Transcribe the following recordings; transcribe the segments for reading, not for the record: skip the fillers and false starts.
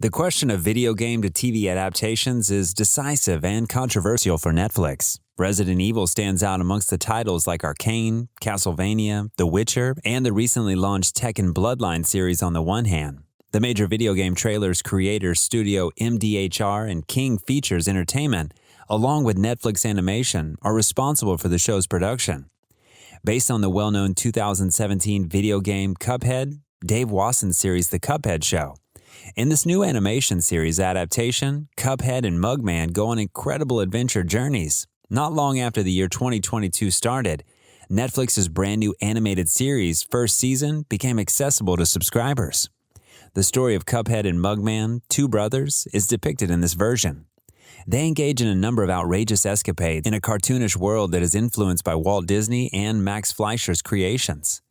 The question of video game to TV adaptations is decisive and controversial for Netflix. Resident Evil stands out amongst the titles like Arcane, Castlevania, The Witcher, and the recently launched Tekken Bloodline series on the one hand. The major video game trailers creator studio MDHR and King Features Entertainment, along with Netflix Animation, are responsible for the show's production. Based on the well-known 2017 video game Cuphead, Dave Wasson's series The Cuphead Show. In this new animation series adaptation, Cuphead and Mugman go on incredible adventure journeys. Not long after the year 2022 started, Netflix's brand new animated series' first season became accessible to subscribers. The story of Cuphead and Mugman, two brothers, is depicted in this version. They engage in a number of outrageous escapades in a cartoonish world that is influenced by Walt Disney and Max Fleischer's creations.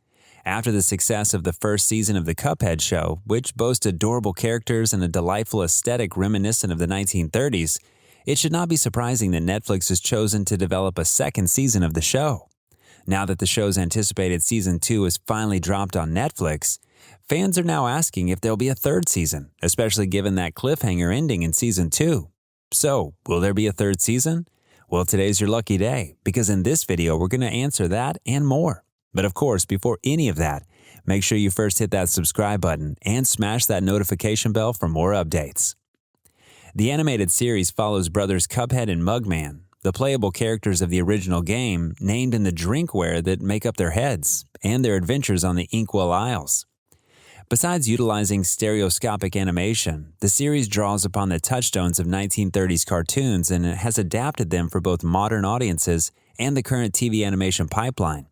After the success of the first season of The Cuphead Show, which boasts adorable characters and a delightful aesthetic reminiscent of the 1930s, it should not be surprising that Netflix has chosen to develop a second season of the show. Now that the show's anticipated Season 2 is finally dropped on Netflix, fans are now asking if there'll be a third season, especially given that cliffhanger ending in Season 2. So, will there be a third season? Well, today's your lucky day, because in this video we're going to answer that and more. But of course, before any of that, make sure you first hit that subscribe button and smash that notification bell for more updates. The animated series follows brothers Cuphead and Mugman, the playable characters of the original game, named in the drinkware that make up their heads, and their adventures on the Inkwell Isles. Besides utilizing stereoscopic animation, the series draws upon the touchstones of 1930s cartoons and has adapted them for both modern audiences and the current TV animation pipeline.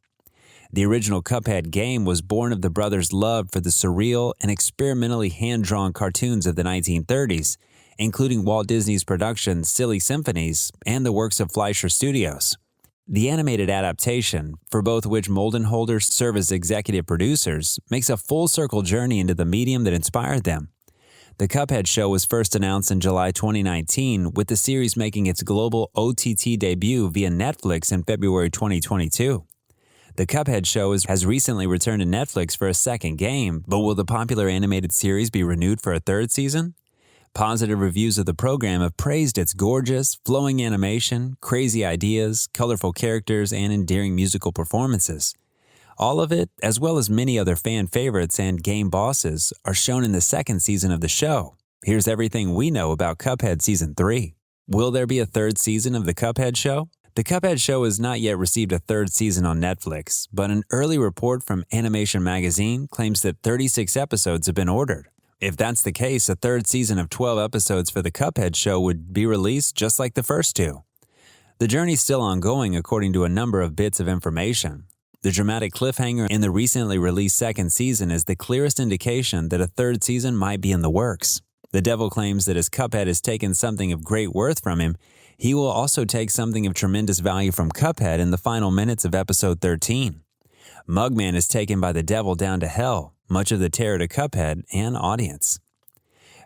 The original Cuphead game was born of the brothers' love for the surreal and experimentally hand-drawn cartoons of the 1930s, including Walt Disney Productions' silly Symphonies and the works of Fleischer Studios. The animated adaptation, for both which Moldenhauers serve as executive producers, makes a full-circle journey into the medium that inspired them. The Cuphead Show was first announced in July 2019, with the series making its global OTT debut via Netflix in February 2022. The Cuphead Show has recently returned to Netflix for a second game, but will the popular animated series be renewed for a third season? Positive reviews of the program have praised its gorgeous, flowing animation, crazy ideas, colorful characters, and endearing musical performances. All of it, as well as many other fan favorites and game bosses, are shown in the second season of the show. Here's everything we know about Cuphead Season 3. Will there be a third season of The Cuphead Show? The Cuphead Show has not yet received a third season on Netflix, but an early report from Animation Magazine claims that 36 episodes have been ordered. If that's the case, a third season of 12 episodes for The Cuphead Show would be released just like the first two. The journey's still ongoing according to a number of bits of information. The dramatic cliffhanger in the recently released second season is the clearest indication that a third season might be in the works. The devil claims that as Cuphead has taken something of great worth from him, he will also take something of tremendous value from Cuphead in the final minutes of episode 13. Mugman is taken by the devil down to hell, much of the terror to Cuphead and audience.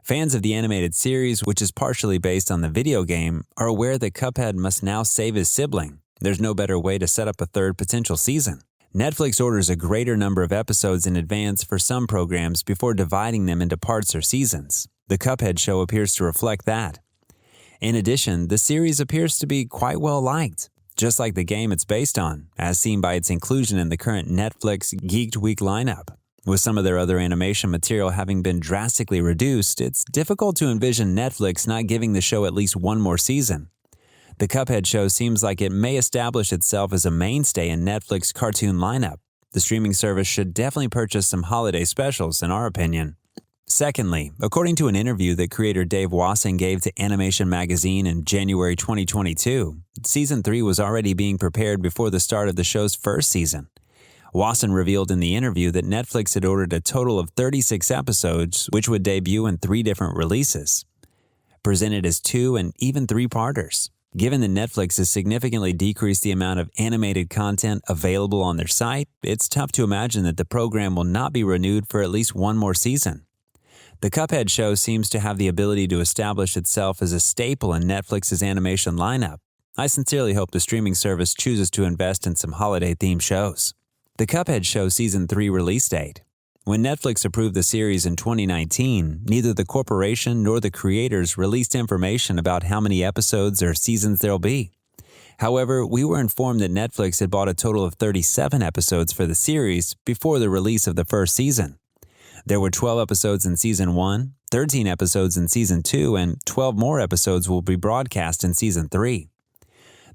Fans of the animated series, which is partially based on the video game, are aware that Cuphead must now save his sibling. There's no better way to set up a third potential season. Netflix orders a greater number of episodes in advance for some programs before dividing them into parts or seasons. The Cuphead Show appears to reflect that. In addition, the series appears to be quite well liked, just like the game it's based on, as seen by its inclusion in the current Netflix Geeked Week lineup. With some of their other animation material having been drastically reduced, it's difficult to envision Netflix not giving the show at least one more season. The Cuphead Show seems like it may establish itself as a mainstay in Netflix's cartoon lineup. The streaming service should definitely purchase some holiday specials, in our opinion. Secondly, according to an interview that creator Dave Wasson gave to Animation Magazine in January 2022, Season 3 was already being prepared before the start of the show's first season. Wasson revealed in the interview that Netflix had ordered a total of 36 episodes, which would debut in 3 different releases, presented as 2 and even 3-parters. Given that Netflix has significantly decreased the amount of animated content available on their site, it's tough to imagine that the program will not be renewed for at least one more season. The Cuphead Show seems to have the ability to establish itself as a staple in Netflix's animation lineup. I sincerely hope the streaming service chooses to invest in some holiday-themed shows. The Cuphead Show Season 3 release date. When Netflix approved the series in 2019, neither the corporation nor the creators released information about how many episodes or seasons there'll be. However, we were informed that Netflix had bought a total of 37 episodes for the series before the release of the first season. There were 12 episodes in Season 1, 13 episodes in Season 2, and 12 more episodes will be broadcast in Season 3.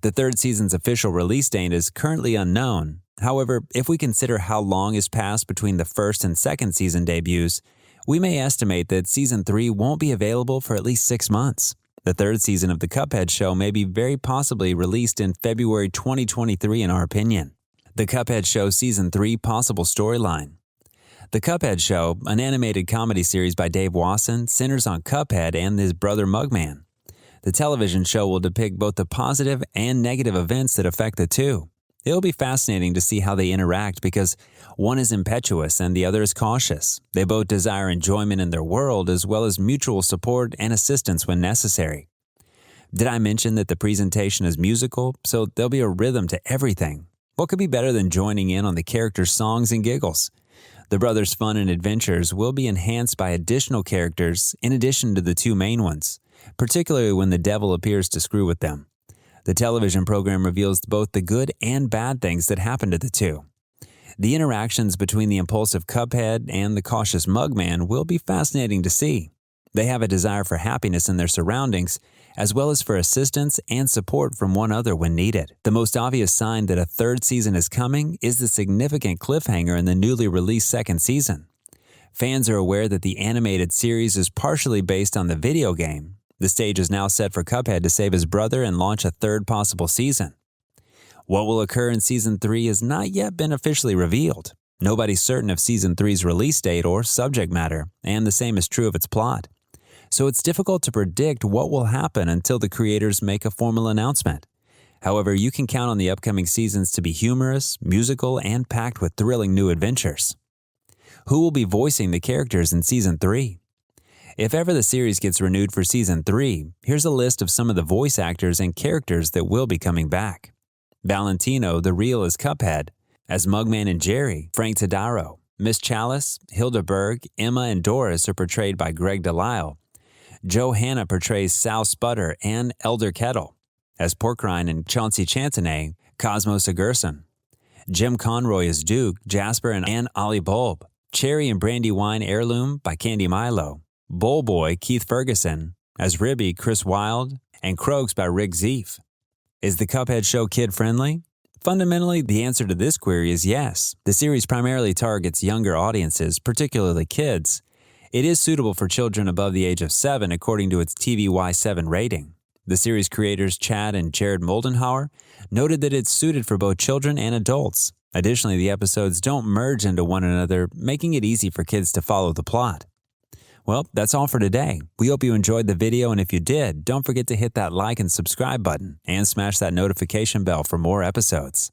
The third season's official release date is currently unknown. However, if we consider how long has passed between the first and second season debuts, we may estimate that Season 3 won't be available for at least 6 months. The third season of the Cuphead Show may be very possibly released in February 2023 in our opinion. The Cuphead Show Season 3 possible storyline. The Cuphead Show, an animated comedy series by Dave Wasson, centers on Cuphead and his brother Mugman. The television show will depict both the positive and negative events that affect the two. It'll be fascinating to see how they interact because one is impetuous and the other is cautious. They both desire enjoyment in their world as well as mutual support and assistance when necessary. Did I mention that the presentation is musical, so there'll be a rhythm to everything? What could be better than joining in on the characters' songs and giggles? The brothers' fun and adventures will be enhanced by additional characters in addition to the two main ones, particularly when the devil appears to screw with them. The television program reveals both the good and bad things that happen to the two. The interactions between the impulsive Cuphead and the cautious Mugman will be fascinating to see. They have a desire for happiness in their surroundings, as well as for assistance and support from one another when needed. The most obvious sign that a third season is coming is the significant cliffhanger in the newly released second season. Fans are aware that the animated series is partially based on the video game. The stage is now set for Cuphead to save his brother and launch a third possible season. What will occur in Season 3 has not yet been officially revealed. Nobody's certain of Season 3's release date or subject matter, and the same is true of its plot. So it's difficult to predict what will happen until the creators make a formal announcement. However, you can count on the upcoming seasons to be humorous, musical, and packed with thrilling new adventures. Who will be voicing the characters in Season 3? If ever the series gets renewed for Season 3, here's a list of some of the voice actors and characters that will be coming back. Valentino, the real as Cuphead. As Mugman and Jerry, Frank Tadaro. Miss Chalice, Hilda Berg, Emma, and Doris are portrayed by Greg Delisle. Joe Hanna portrays Sal Sputter and Elder Kettle. As Porkrine and Chauncey Chantenay, Cosmos Agerson. Jim Conroy as Duke, Jasper, and Ollie Bulb. Cherry and Brandywine Heirloom by Candy Milo. Bull Boy, Keith Ferguson. As Ribby, Chris Wilde. And Croaks by Rick Zeef. Is the Cuphead Show kid-friendly? Fundamentally, the answer to this query is yes. The series primarily targets younger audiences, particularly kids. It is suitable for children above the age of 7 according to its TVY7 rating. The series creators Chad and Jared Moldenhauer noted that it's suited for both children and adults. Additionally, the episodes don't merge into one another, making it easy for kids to follow the plot. Well, that's all for today. We hope you enjoyed the video, and if you did, don't forget to hit that like and subscribe button and smash that notification bell for more episodes.